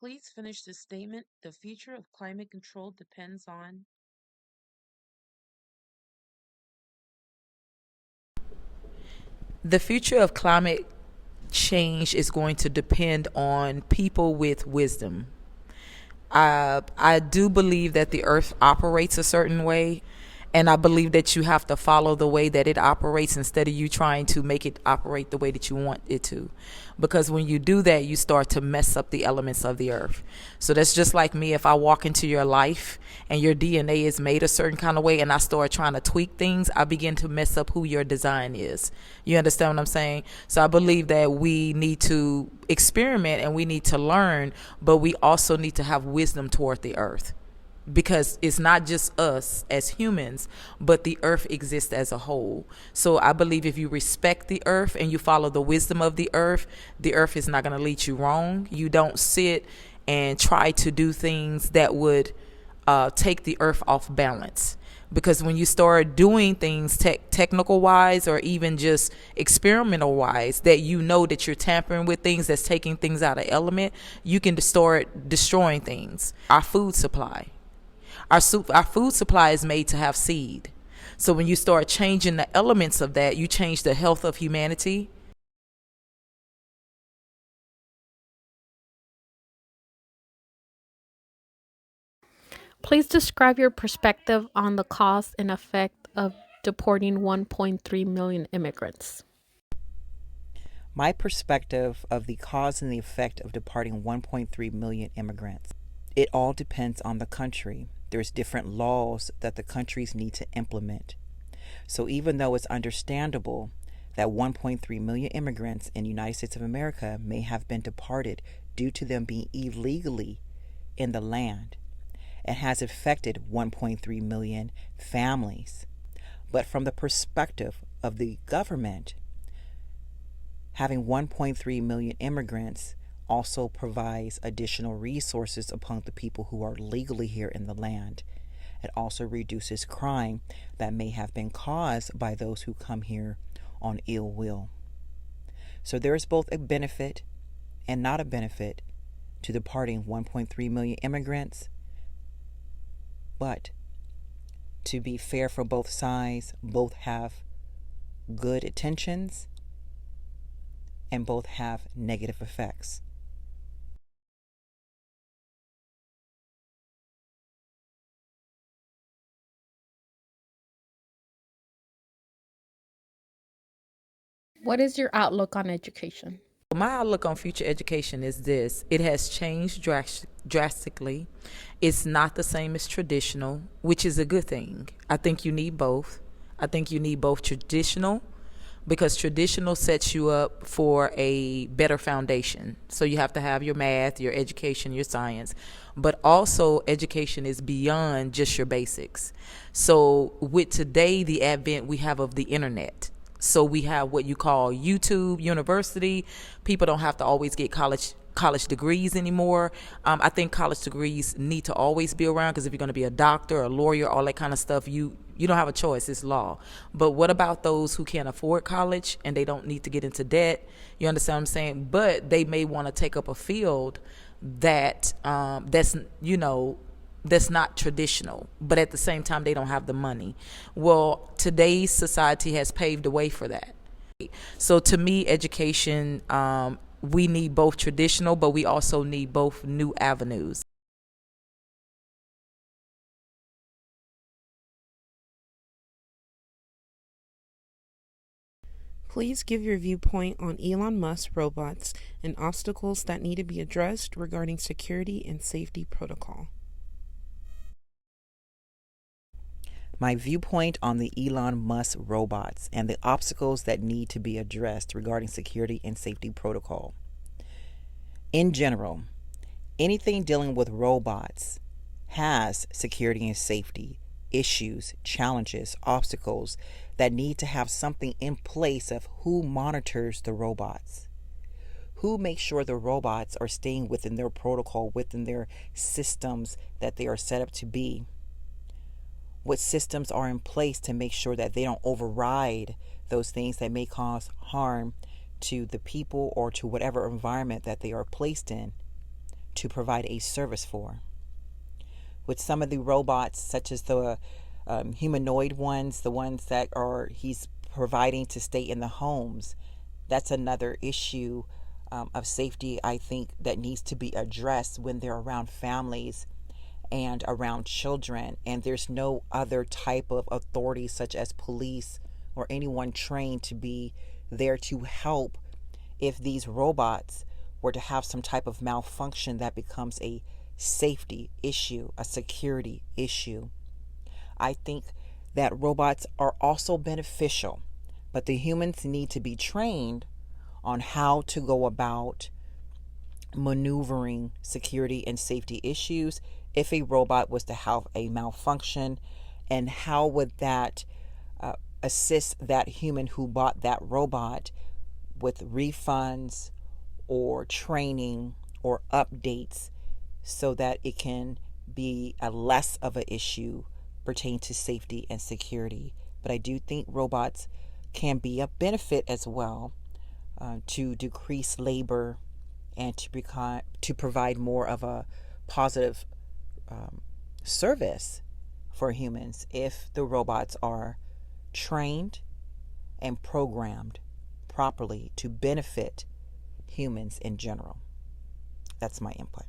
Please finish the statement. The future of climate control depends on. The future of climate change is going to depend on people with wisdom. I do believe that the earth operates a certain way, and I believe that you have to follow the way that it operates instead of you trying to make it operate the way that you want it to. Because when you do that, you start to mess up the elements of the earth. So that's just like me. If I walk into your life and your DNA is made a certain kind of way and I start trying to tweak things, I begin to mess up who your design is. You understand what I'm saying? So I believe that we need to experiment and we need to learn, but we also need to have wisdom toward the earth, because it's not just us as humans, but the earth exists as a whole. So I believe if you respect the earth and you follow the wisdom of the earth is not going to lead you wrong. You don't sit and try to do things that would take the earth off balance. Because when you start doing things technical wise or even just experimental wise, that you know that you're tampering with things, that's taking things out of element, you can start destroying things. Our food supply, our food supply is made to have seed. So when you start changing the elements of that, you change the health of humanity. Please describe your perspective on the cost and effect of deporting 1.3 million immigrants. My perspective of the cause and the effect of departing 1.3 million immigrants. It all depends on the country. There's different laws that the countries need to implement. So even though it's understandable that 1.3 million immigrants in the United States of America may have been departed due to them being illegally in the land, it has affected 1.3 million families. But from the perspective of the government, having 1.3 million immigrants also provides additional resources upon the people who are legally here in the land. It also reduces crime that may have been caused by those who come here on ill will. So there is both a benefit and not a benefit to departing 1.3 million immigrants. But to be fair for both sides, both have good intentions and both have negative effects. What is your outlook on education? My outlook on future education is this: it has changed drastically. It's not the same as traditional, which is a good thing. I think you need both. I think you need both traditional, because traditional sets you up for a better foundation. So you have to have your math, your education, your science, but also education is beyond just your basics. So with today, the advent we have of the internet, so we have what you call YouTube University. People don't have to always get college degrees anymore. I think college degrees need to always be around, because if you're going to be a doctor, a lawyer, all that kind of stuff, you don't have a choice. It's law. But what about those who can't afford college and they don't need to get into debt? You understand what I'm saying? But they may want to take up a field that that's not traditional, but at the same time they don't have the money. Well, today's society has paved the way for that. So to me, education, we need both traditional, but we also need both new avenues. Please give your viewpoint on Elon Musk robots and obstacles that need to be addressed regarding security and safety protocol. My viewpoint on the Elon Musk robots and the obstacles that need to be addressed regarding security and safety protocol. In general, anything dealing with robots has security and safety issues, challenges, obstacles that need to have something in place of who monitors the robots. Who makes sure the robots are staying within their protocol, within their systems that they are set up to be? What systems are in place to make sure that they don't override those things that may cause harm to the people or to whatever environment that they are placed in to provide a service for. With some of the robots, such as the humanoid ones, the ones that are he's providing to stay in the homes, that's another issue of safety, I think, that needs to be addressed when they're around families and around children, and there's no other type of authority such as police or anyone trained to be there to help. If these robots were to have some type of malfunction, that becomes a safety issue, a security issue. I think that robots are also beneficial, but the humans need to be trained on how to go about maneuvering security and safety issues if a robot was to have a malfunction, and how would that assist that human who bought that robot with refunds or training or updates so that it can be a less of an issue pertaining to safety and security. But I do think robots can be a benefit as well, to decrease labor and to provide more of a positive service for humans if the robots are trained and programmed properly to benefit humans in general. That's my input.